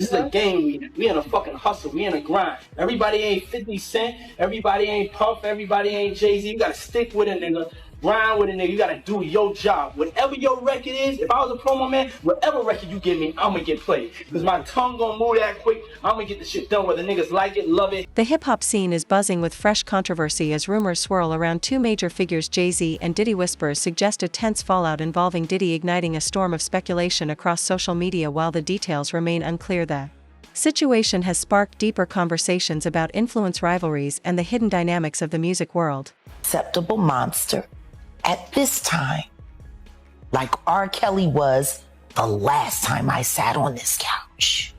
This is a game. We in a fucking hustle. We in a grind. Everybody ain't 50 Cent. Everybody ain't Puff. Everybody ain't Jay-Z. You gotta stick with it, nigga. Grind with it, nigga. You gotta do your job. Whatever your record is, if I was a promo man, whatever record you give me, I'm gonna get played. Because my tongue gonna move that quick. I'm gonna get the shit done whether niggas like it, love it. The hip-hop scene is buzzing with fresh controversy as rumors swirl around two major figures. Jay-Z and Diddy. Whispers suggest a tense fallout involving Diddy, igniting a storm of speculation across social media. While the details remain unclear, the situation has sparked deeper conversations about influence, rivalries, and the hidden dynamics of the music world. Acceptable monster at this time, like R. Kelly was the last time I sat on this couch.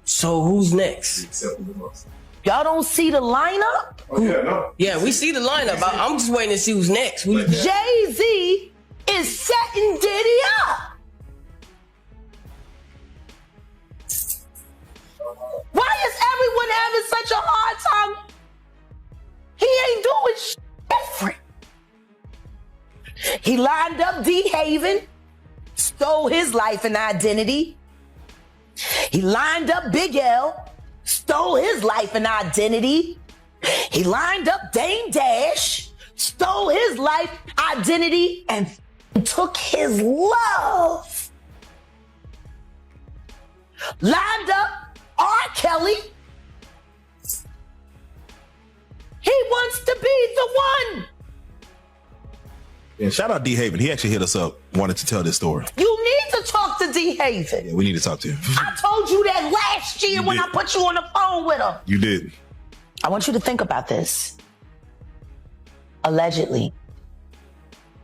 So who's next? Y'all don't see the lineup? Oh, yeah, no. Yeah, we see the lineup. I'm just waiting to see who's next. Jay-Z is setting Diddy up. Why is everyone having such a hard time? He ain't doing shit different. He lined up D-Haven, stole his life and identity. He lined up Big L, stole his life and identity. He lined up Dame Dash, stole his life, identity, and took his love. Lined up R. Kelly. He wants to be the one. And shout out D-Haven. He actually hit us up, wanted to tell this story. You need to talk to D-Haven. Yeah, we need to talk to him. I told you that last year when I put you on the phone with him. You did. I want you to think about this. Allegedly,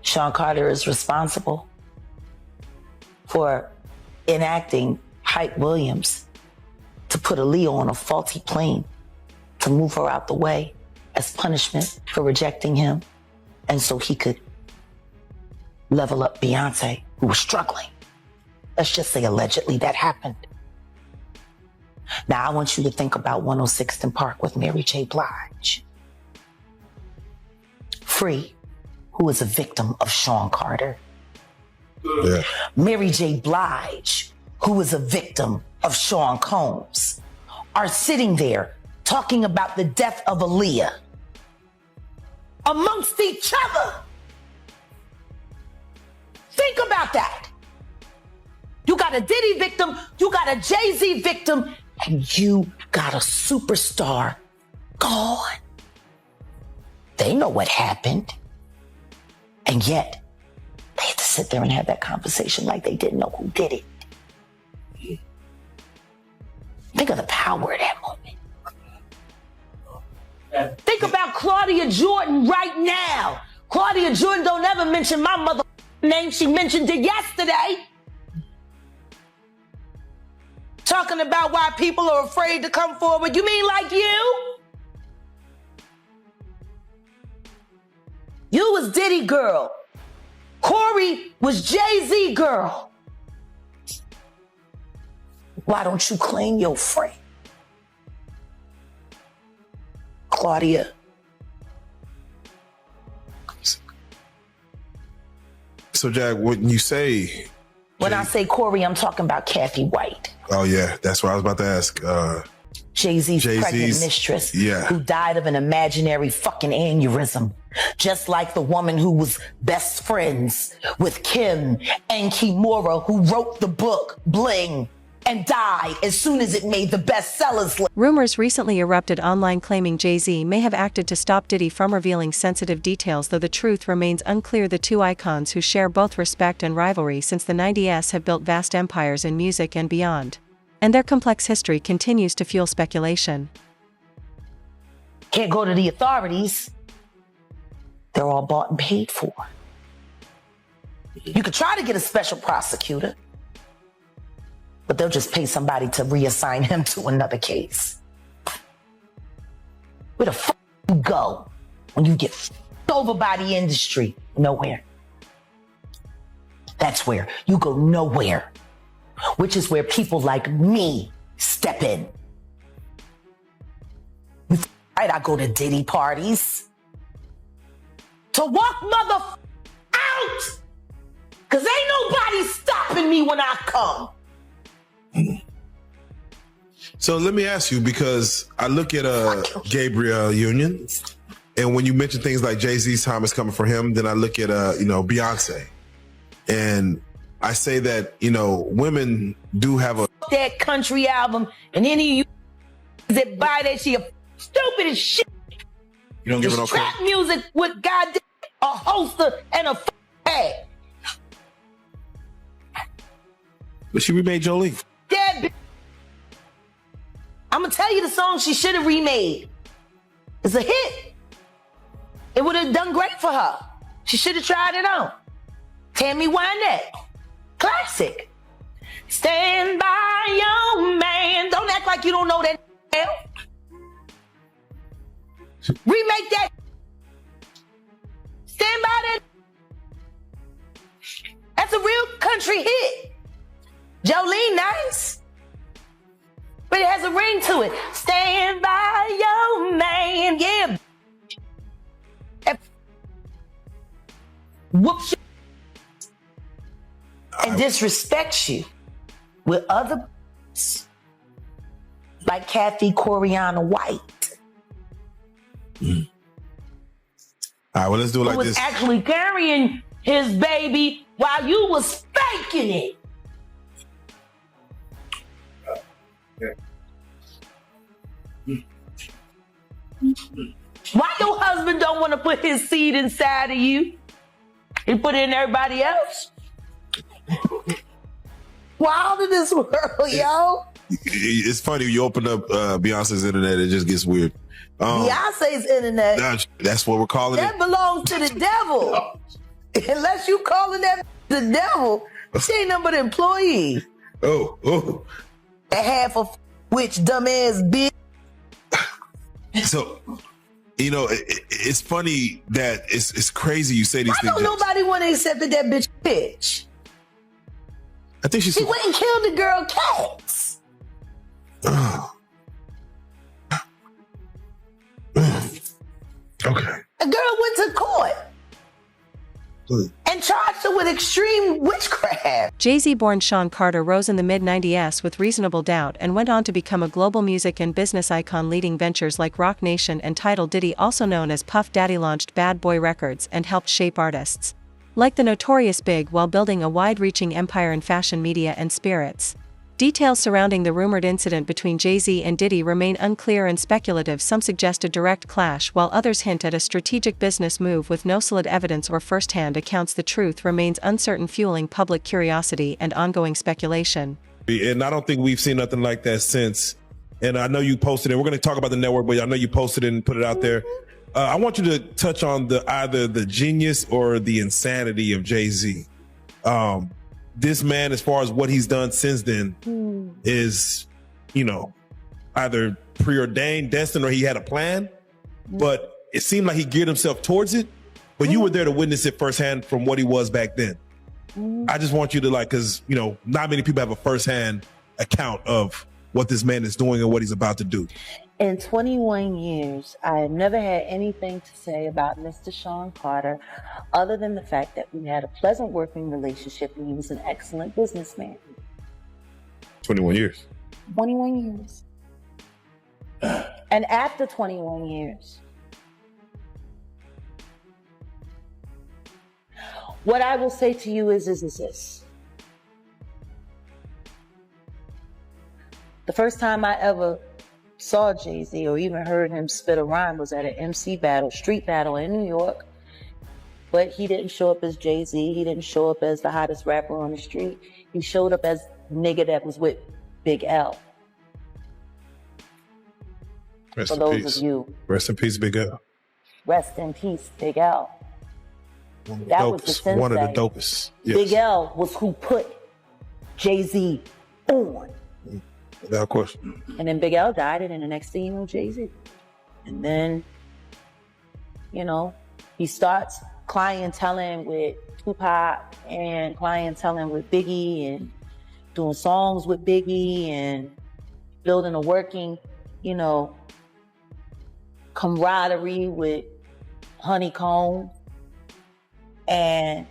Sean Carter is responsible for enacting Hype Williams to put Aaliyah on a faulty plane to move her out the way as punishment for rejecting him, and so he could level up Beyonce, who was struggling. Let's just say allegedly that happened. Now I want you to think about 106th and Park with Mary J. Blige. Free, who is a victim of Sean Carter. Yeah. Mary J. Blige, who is a victim of Sean Combs, are sitting there talking about the death of Aaliyah amongst each other. Think about that. You got a Diddy victim, you got a Jay-Z victim, and you got a superstar gone. They know what happened. And yet, they had to sit there and have that conversation like they didn't know who did it. Think of the power of that moment. Think about Claudia Jordan right now. Claudia Jordan don't ever mention my mother name. She mentioned it yesterday. Talking about why people are afraid to come forward. You mean like you? You was Diddy girl. Corey was Jay-Z girl. Why don't you claim your friend? Claudia. So, Jack, when you say... When I say Corey, I'm talking about Kathy White. Oh, yeah. That's what I was about to ask. Jay-Z's pregnant mistress, who died of an imaginary fucking aneurysm. Just like the woman who was best friends with Kim and Kimura, who wrote the book Bling and died as soon as it made the bestsellers list. Rumors recently erupted online claiming Jay-Z may have acted to stop Diddy from revealing sensitive details, though the truth remains unclear. The two icons, who share both respect and rivalry since the 90s, have built vast empires in music and beyond. And their complex history continues to fuel speculation. Can't go to the authorities. They're all bought and paid for. You could try to get a special prosecutor, but they'll just pay somebody to reassign him to another case. Where the fuck you go when you get f***ed over by the industry? Nowhere. That's where you go, nowhere. Which is where people like me step in. Right, I go to Diddy parties to walk mother out, cause ain't nobody stopping me when I come. So let me ask you, because I look at Gabriel Union, and when you mention things like Jay-Z's time is coming for him, then I look at Beyonce, and I say that women do have a that country album, and any of you that buy that shit stupid as shit. You don't give it no trap credit. music with goddamn a holster and a bag. But she remade Jolene. That bitch. I'm gonna tell you the song she should have remade. It's a hit. It would have done great for her. She should have tried it on. Tammy Wynette. Classic. Stand by your man. Don't act like you don't know that. Remake that. Stand by that. That's a real country hit. Jolene, nice. But it has a ring to it. Stand by your man. Yeah. Whoops you and disrespects you with other like Kathy Coriana White. All right, well, let's do it like who was this. actually carrying his baby while you was faking it. Why your husband don't want to put his seed inside of you? He put it in everybody else? Wild in this world, yo. It's funny, you open up Beyonce's internet, it just gets weird. Beyonce's internet. That's what we're calling That it. belongs to the devil. Unless you calling that the devil, she ain't nothing but an employee. Oh. And half of which dumbass bitch. So, it's funny that it's crazy you say these Why things. don't nobody want to accept that bitch? I think She went and killed the girl Cats. Okay. The girl went to court and charged her with extreme witchcraft. Jay-Z born Sean Carter rose in the mid-90s with reasonable doubt and went on to become a global music and business icon, leading ventures like Roc Nation and Tidal. Diddy, also known as Puff Daddy, launched Bad Boy Records and helped shape artists like the Notorious Big while building a wide-reaching empire in fashion, media, and spirits. Details surrounding the rumored incident between Jay-Z and Diddy remain unclear and speculative. Some suggest a direct clash, while others hint at a strategic business move with no solid evidence or first-hand accounts. The truth remains uncertain, fueling public curiosity and ongoing speculation. And I don't think we've seen nothing like that since. And I know you posted it. We're going to talk about the network, but I know you posted it and put it out there. I want you to touch on either the genius or the insanity of Jay-Z. This man, as far as what he's done since then, is, either preordained, destined, or he had a plan. But it seemed like he geared himself towards it. But you were there to witness it firsthand from what he was back then. I just want you to because, not many people have a firsthand account of what this man is doing and what he's about to do. In 21 years, I have never had anything to say about Mr. Sean Carter other than the fact that we had a pleasant working relationship and he was an excellent businessman. 21 years. 21 years. And after 21 years, what I will say to you is this. The first time I ever saw Jay-Z or even heard him spit a rhyme was at an MC battle, street battle in New York. But he didn't show up as Jay-Z. He didn't show up as the hottest rapper on the street. He showed up as the nigga that was with Big L. Rest For in those peace. of you, Rest in peace, Big L. rest in peace, Big L. That was the sensei. One of the dopest. Yes. Big L was who put Jay-Z on. Without question. And then Big L died, and then the next thing you know, Jay-Z. And then, he starts clienteling with Tupac and clienteling with Biggie and doing songs with Biggie and building a working, camaraderie with Honeycomb and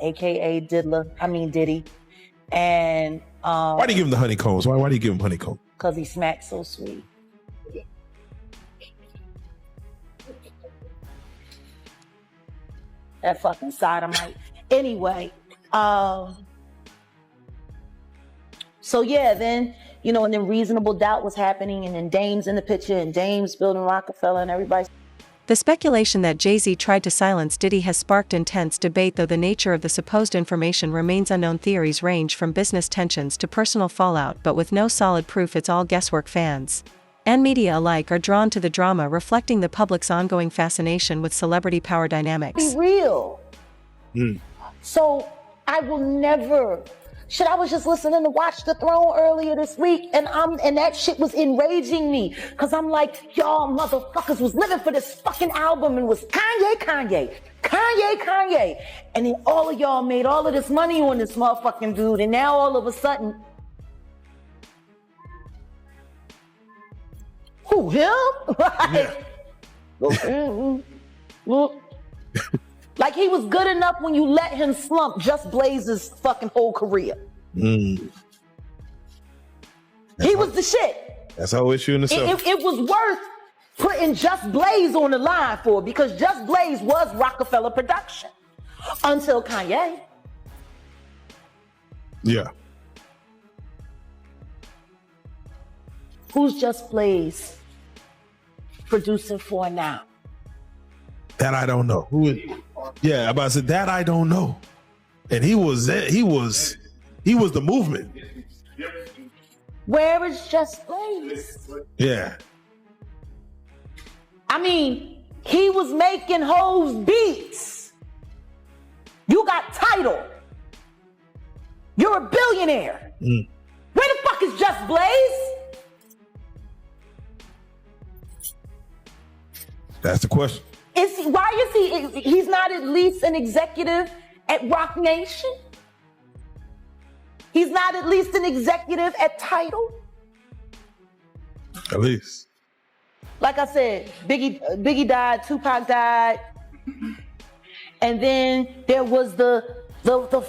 AKA Diddy. And Why do you give him the honeycombs? Why do you give him honeycomb? Because he smacks so sweet. That fucking sodomite. Anyway, so yeah, then, you know, and then Reasonable Doubt was happening, and then Dame's in the picture, and Dame's building Rockefeller, and everybody. The speculation that Jay-Z tried to silence Diddy has sparked intense debate, though the nature of the supposed information remains unknown. Theories range from business tensions to personal fallout, but with no solid proof. It's all guesswork. Fans and media alike are drawn to the drama, reflecting the public's ongoing fascination with celebrity power dynamics. Be real. So I will never. Shit, I was just listening to Watch the Throne earlier this week, and that shit was enraging me, cause I'm like, y'all motherfuckers was living for this fucking album and was Kanye, and then all of y'all made all of this money on this motherfucking dude, and now all of a sudden, who, him? Like he was good enough when you let him slump Just Blaze's fucking whole career. He was the shit. That's the whole issue in itself. It was worth putting Just Blaze on the line for, because Just Blaze was Rockefeller production until Kanye. Yeah. Who's Just Blaze producing for now? That I don't know. Who is? Yeah, I'm about to say that I don't know. And he was the movement. Where is Just Blaze? Yeah. I mean, he was making Hov's beats. You got Tidal. You're a billionaire. Where the fuck is Just Blaze? That's the question. Why is he's not at least an executive at Rock Nation? He's not at least an executive at Tidal? At least. Like I said, Biggie died, Tupac died, and then there was the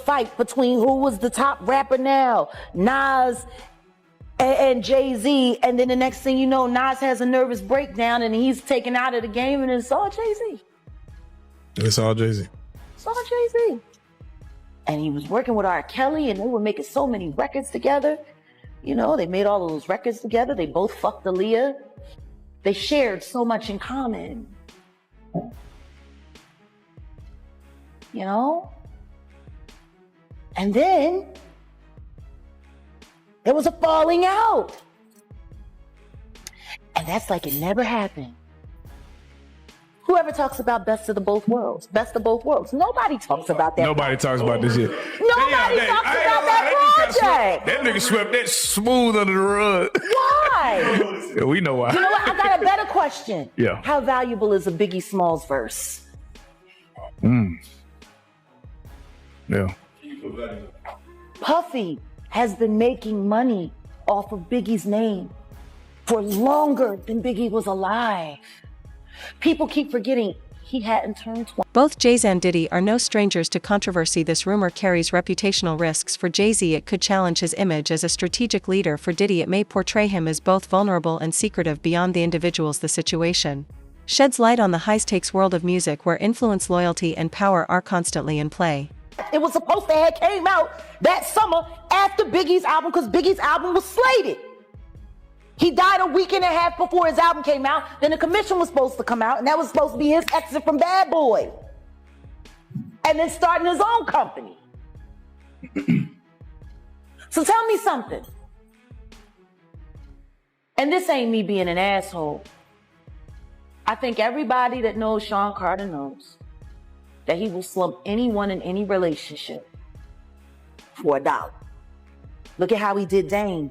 fight between who was the top rapper now, Nas and Jay-Z, and then the next thing you know, Nas has a nervous breakdown and he's taken out of the game, and it's all Jay-Z. It's all Jay-Z. It's all Jay-Z. And he was working with R. Kelly, and they were making so many records together. You know, they made all of those records together. They both fucked Aaliyah. They shared so much in common. You know? And then there was a falling out. And that's like it never happened. Whoever talks about best of the both worlds, best of both worlds. Nobody talks about that. Nobody talks about this shit. Nobody talks about that project. That nigga swept that smooth under the rug. Why? Yeah, we know why. You know what? I got a better question. Yeah. How valuable is a Biggie Smalls verse? Yeah. Puffy has been making money off of Biggie's name for longer than Biggie was alive. People keep forgetting he hadn't turned 20. Both Jay-Z and Diddy are no strangers to controversy. This rumor carries reputational risks. For Jay-Z, it could challenge his image as a strategic leader. For Diddy, it may portray him as both vulnerable and secretive beyond the individuals. The situation sheds light on the high-stakes world of music, where influence, loyalty, and power are constantly in play. It was supposed to have came out that summer after Biggie's album, because Biggie's album was slated. He died a week and a half before his album came out. Then the commission was supposed to come out, and that was supposed to be his exit from Bad Boy. And then starting his own company. So tell me something. And this ain't me being an asshole. I think everybody that knows Sean Carter knows that he will slump anyone in any relationship for $1. Look at how he did Dame.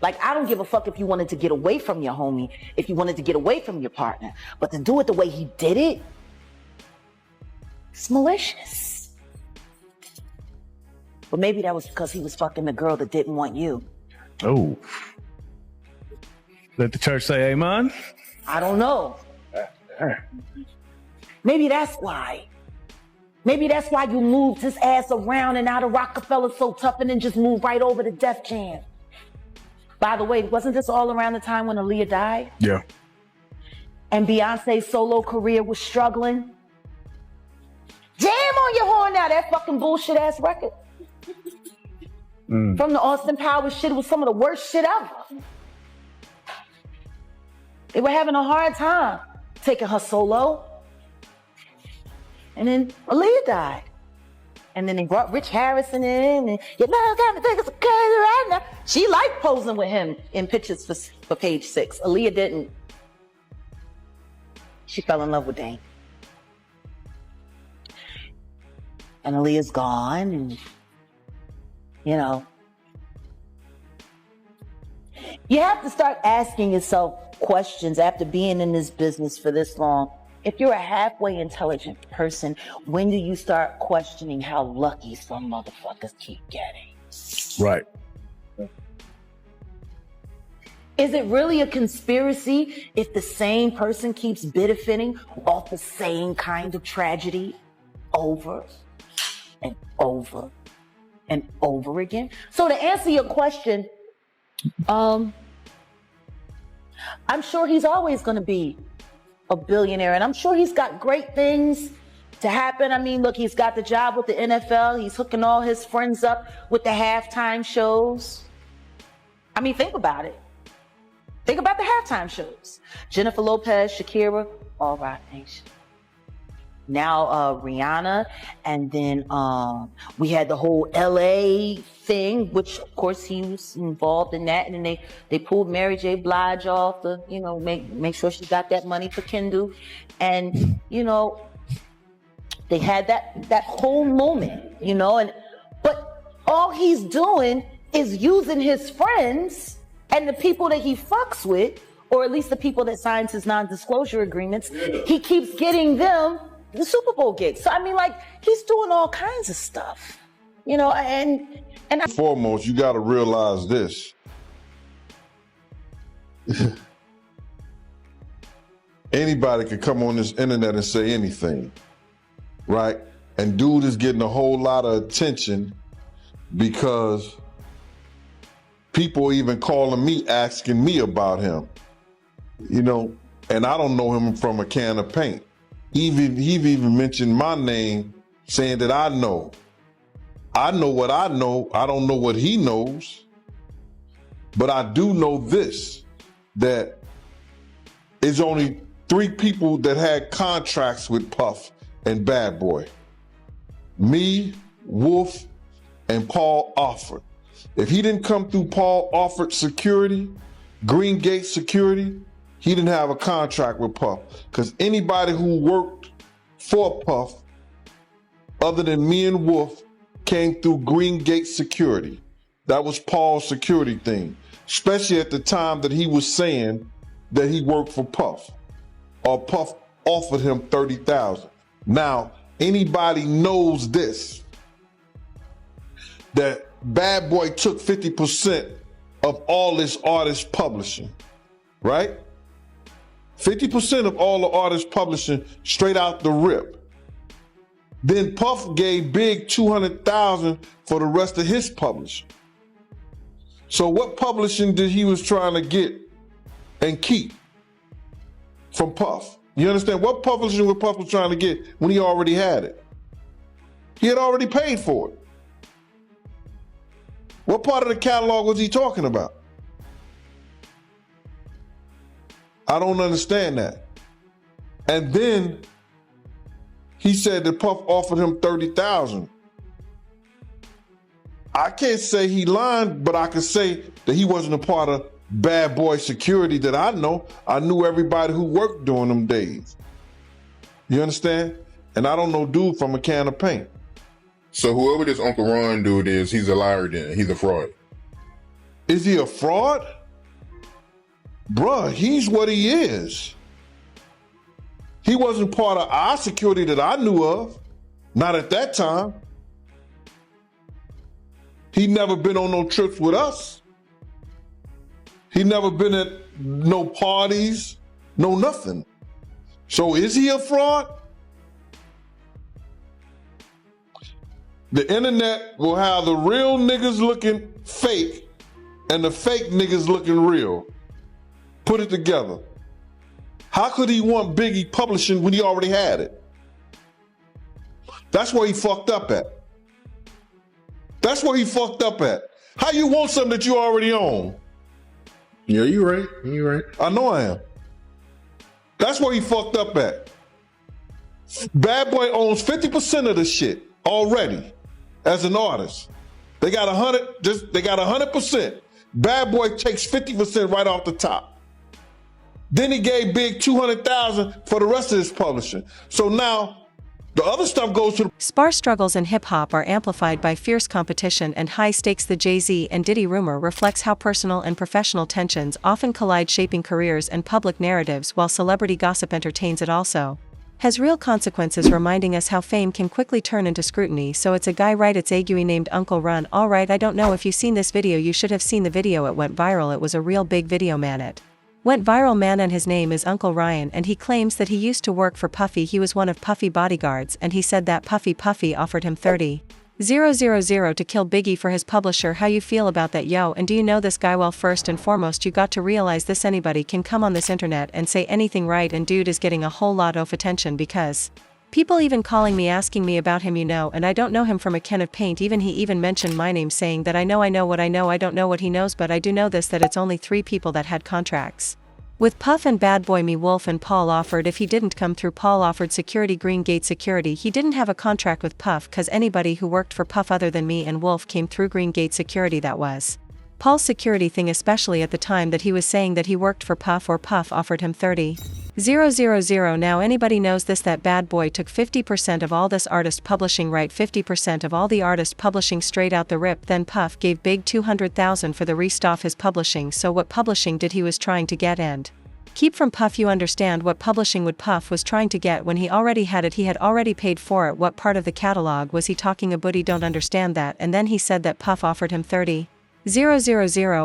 Like, I don't give a fuck if you wanted to get away from your homie, if you wanted to get away from your partner, but to do it the way he did it, it's malicious. But maybe that was because he was fucking the girl that didn't want you. Oh. Let the church say amen. I don't know. Maybe that's why. Maybe that's why you moved his ass around and out of Rockefeller so tough and then just moved right over to Def Jam. By the way, wasn't this all around the time when Aaliyah died? Yeah. And Beyonce's solo career was struggling? Jam on your horn now, that fucking bullshit ass record. From the Austin Powers shit, it was some of the worst shit ever. They were having a hard time taking her solo. And then Aaliyah died. And then they brought Rich Harrison in, and you know, got me thinking it's crazy right now. She liked posing with him in pictures for Page Six. Aaliyah didn't. She fell in love with Dane. And Aaliyah's gone, and you know. You have to start asking yourself questions after being in this business for this long. If you're a halfway intelligent person, when do you start questioning how lucky some motherfuckers keep getting? Right. Is it really a conspiracy if the same person keeps benefiting off the same kind of tragedy over and over and over again? So to answer your question, I'm sure he's always going to be a billionaire, and I'm sure he's got great things to happen. I mean, look, he's got the job with the NFL. He's hooking all his friends up with the halftime shows. I mean, think about it. Think about the halftime shows. Jennifer Lopez, Shakira, all Roc Nation. Now Rihanna, and then we had the whole LA thing, which of course he was involved in that, and then they pulled Mary J. Blige off to, you know, make sure she got that money for Kendall, and you know, they had that whole moment, you know, but all he's doing is using his friends and the people that he fucks with, or at least the people that signs his non-disclosure agreements. He keeps getting them the Super Bowl gigs. So I mean, like, he's doing all kinds of stuff, you know, and foremost, you got to realize this. Anybody can come on this internet and say anything, right? And dude is getting a whole lot of attention because people even calling me, asking me about him, you know, and I don't know him from a can of paint. He even mentioned my name, saying that I know. I know what I know. I don't know what he knows. But I do know this, that it's only 3 people that had contracts with Puff and Bad Boy. Me, Wolf, and Paul Offord. If he didn't come through Paul Offord Security, Green Gate Security, he didn't have a contract with Puff. Because anybody who worked for Puff, other than me and Wolf, came through Green Gate Security. That was Paul's security thing. Especially at the time that he was saying that he worked for Puff. Or Puff offered him $30,000. Now, anybody knows this, that Bad Boy took 50% of all this artist publishing, right? 50% of all the artist publishing straight out the rip. Then Puff gave Big $200,000 for the rest of his publishing. So what publishing did he was trying to get and keep from Puff? You understand? What publishing was Puff was trying to get when he already had it? He had already paid for it. What part of the catalog was he talking about? I don't understand that. And then he said that Puff offered him $30,000. I can't say he lied, but I can say that he wasn't a part of Bad Boy Security that I know. I knew everybody who worked during them days. You understand? And I don't know dude from a can of paint. So whoever this Uncle Ron dude is, he's a liar then. He's a fraud. Is he a fraud? Bruh, he's what he is. He wasn't part of our security that I knew of. Not at that time. He never been on no trips with us. He never been at no parties, no nothing. So is he a fraud? The internet will have the real niggas looking fake and the fake niggas looking real. Put it together. How could he want Biggie publishing when he already had it? That's where he fucked up at. That's where he fucked up at. How you want something that you already own? Yeah, you right. You right. I know I am. That's where he fucked up at. Bad Boy owns 50% of the shit already as an artist. They got 100%. Bad Boy takes 50% right off the top. Then he gave Big $200,000 for the rest of his publishing. So now the other stuff goes to the Sparse struggles in hip-hop are amplified by fierce competition and high stakes. The Jay-Z and Diddy rumor reflects how personal and professional tensions often collide, shaping careers and public narratives, while celebrity gossip entertains it also has real consequences, reminding us how fame can quickly turn into scrutiny. So it's a guy, right? It's Aguy named Uncle Run. Alright, I don't know if you've seen this video. You should have seen the video. It went viral. It was a real big video, man. It went viral, man, and his name is Uncle Ryan, and he claims that he used to work for Puffy. He was one of Puffy bodyguards, and he said that Puffy offered him $30,000 to kill Biggie for his publisher. How you feel about that, yo? And do you know this guy? Well, first and foremost, you got to realize this: anybody can come on this internet and say anything, right? And dude is getting a whole lot of attention because people even calling me, asking me about him, you know, and I don't know him from a can of paint. He even mentioned my name, saying that I know what I know. I don't know what he knows, but I do know this, that it's only 3 people that had contracts with Puff and Bad Boy. Me, Wolf, and Paul offered. If he didn't come through, Paul offered security, Green Gate Security. He didn't have a contract with Puff, cause anybody who worked for Puff other than me and Wolf came through Green Gate Security. That was Paul's security thing, especially at the time that he was saying that he worked for Puff, or Puff offered him $30,000. Now anybody knows this, that Bad Boy took 50% of all this artist publishing, right? 50% of all the artist publishing straight out the rip. Then Puff gave Big $200,000 for the rest of his publishing. So what publishing did he was trying to get and keep from Puff? You understand what publishing would Puff was trying to get when he already had it? He had already paid for it. What part of the catalog was he talking about? He don't understand that. And then he said that Puff offered him $30,000.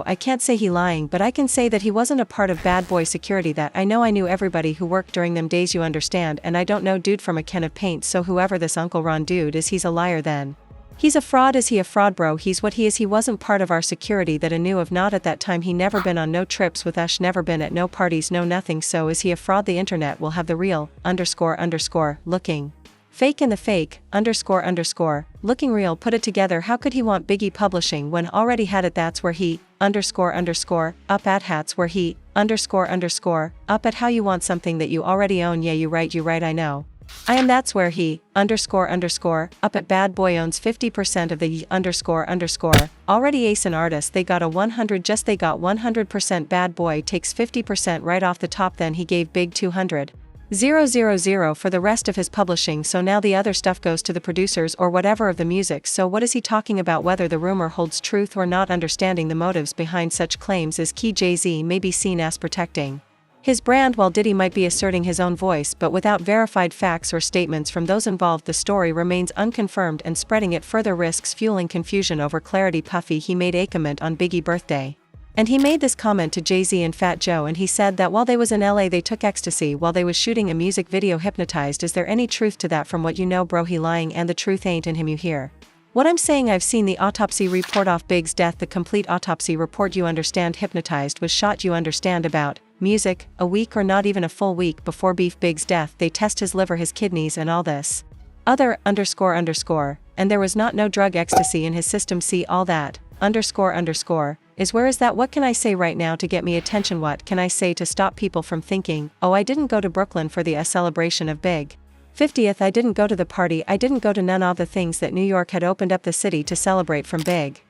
I can't say he lying, but I can say that he wasn't a part of Bad Boy security. That I know. I knew everybody who worked during them days, you understand, and I don't know dude from a can of paint. So whoever this Uncle Ron dude is, he's a liar then. He's a fraud. Is he a fraud, bro? He's what he is. He wasn't part of our security that I knew of, not at that time. He never been on no trips with us, never been at no parties, no nothing. So is he a fraud? The internet will have the real _ looking fake and the fake _ looking real. Put it together. How could he want Biggie publishing when already had it? That's where he _ up at. Hats where he _ up at. How you want something that you already own? Yeah, you right, I know. I am. That's where he _ up at. Bad Boy owns 50% of the _ already ace an artist. They got a 100%. Bad Boy takes 50% right off the top. Then he gave Big $200,000 for the rest of his publishing. So now the other stuff goes to the producers or whatever of the music. So what is he talking about? Whether the rumor holds truth or not, understanding the motives behind such claims is key. Jay-Z may be seen as protecting his brand, while Diddy might be asserting his own voice, but without verified facts or statements from those involved. The story remains unconfirmed, and spreading it further risks fueling confusion over clarity. Puffy, he made a comment on Biggie's birthday, and he made this comment to Jay-Z and Fat Joe, and he said that while they was in LA they took ecstasy while they was shooting a music video, hypnotized. Is there any truth to that? From what you know, bro, he lying, and the truth ain't in him. You hear what I'm saying? I've seen the autopsy report of Big's death, the complete autopsy report, you understand. Hypnotized was shot, you understand. About music, a week or not even a full week before Big's death, they test his liver, his kidneys, and all this other _ and there was not no drug ecstasy in his system. See all that _ is where is that? What can I say right now to get me attention? What can I say to stop people from thinking, oh, I didn't go to Brooklyn for the celebration of Big 50th, I didn't go to the party, I didn't go to none of the things that New York had opened up the city to celebrate from Big.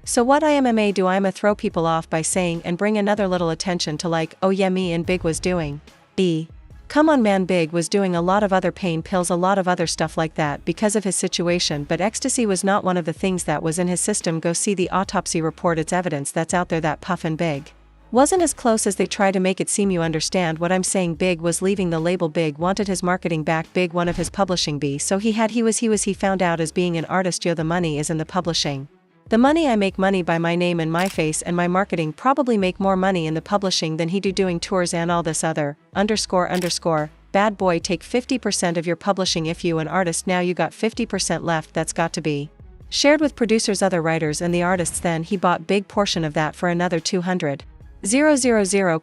So what IMMA do? I'ma throw people off by saying and bring another little attention to, like, oh yeah, me and Big was doing come on, man, Big was doing a lot of other pain pills, a lot of other stuff like that because of his situation, but ecstasy was not one of the things that was in his system. Go see the autopsy report, it's evidence that's out there that Puff and Big wasn't as close as they try to make it seem. You understand what I'm saying? Big was leaving the label. Big wanted his marketing back. Big one of his publishing be, so he found out as being an artist. Yo, the money is in the publishing. The money, I make money by my name and my face and my marketing. Probably make more money in the publishing than he do doing tours and all this other _ Bad Boy take 50% of your publishing. If you an artist now, you got 50% left. That's got to be Shared with producers, other writers and the artists, then he bought big portion of that for another 200,000.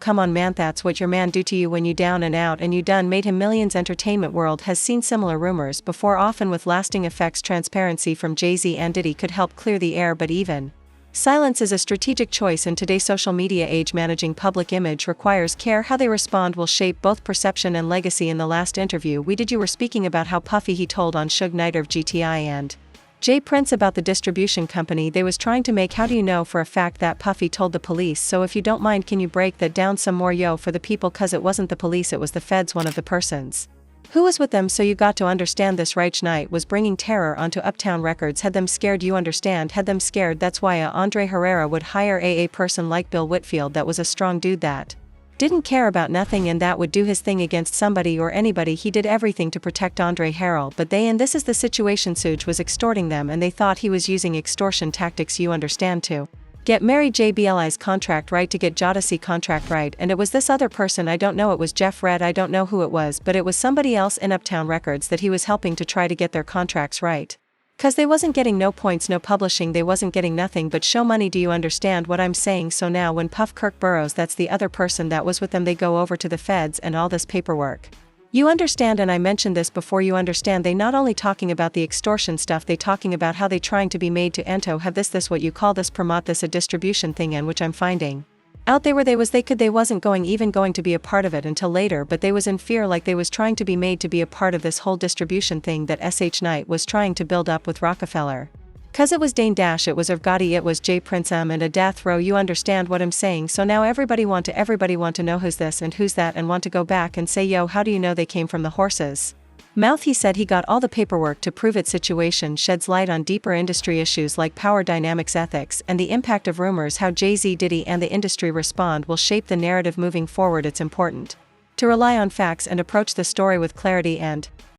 Come on man, that's what your man do to you when you down and out and you done made him millions. Entertainment world has seen similar rumors before, often with lasting effects. Transparency from Jay-Z and Diddy could help clear the air, but even silence is a strategic choice in today's social media age. Managing public image requires care. How they respond will shape both perception and legacy. In the last interview we did, you were speaking about how puffy he told on Suge Knight of GTI and Jay Prince about the distribution company they was trying to make. How do you know for a fact that Puffy told the police? So if you don't mind, can you break that down some more, yo, for the people, cause it wasn't the police, it was the feds, one of the persons who was with them. So you got to understand this. Right, Knight was bringing terror onto Uptown Records, had them scared, you understand, had them scared. That's why Andre Herrera would hire a person like Bill Whitfield that was a strong dude that didn't care about nothing and that would do his thing against somebody or anybody. He did everything to protect Andre Harrell, but they, and this is the situation, Suge was extorting them and they thought he was using extortion tactics, you understand, to get Mary J. Bli's contract right, to get Jodeci contract right, and it was this other person, I don't know, it was Jeff Red, I don't know who it was, but it was somebody else in Uptown Records that he was helping to try to get their contracts right. Cause they wasn't getting no points, no publishing, they wasn't getting nothing but show money. Do you understand what I'm saying? So now when Puff Kirk Burrows, that's the other person that was with them, they go over to the feds and all this paperwork. You understand, and I mentioned this before, you understand, they not only talking about the extortion stuff, they talking about how they trying to be made to ento have this what you call this, promote this, a distribution thing, and which I'm finding out they wasn't going to be a part of it until later, but they was in fear, like they was trying to be made to be a part of this whole distribution thing that SH Knight was trying to build up with Rockefeller. Cause it was Dane Dash, it was of Gotti, it was Jay Prince and a death row. You understand what I'm saying? So now everybody want to know who's this and who's that, and want to go back and say, yo, how do you know they came from the horses mouth? He said he got all the paperwork to prove it. Situation sheds light on deeper industry issues like power dynamics, ethics, and the impact of rumors. How Jay-Z, Diddy, and the industry respond will shape the narrative moving forward. It's important to rely on facts and approach the story with clarity and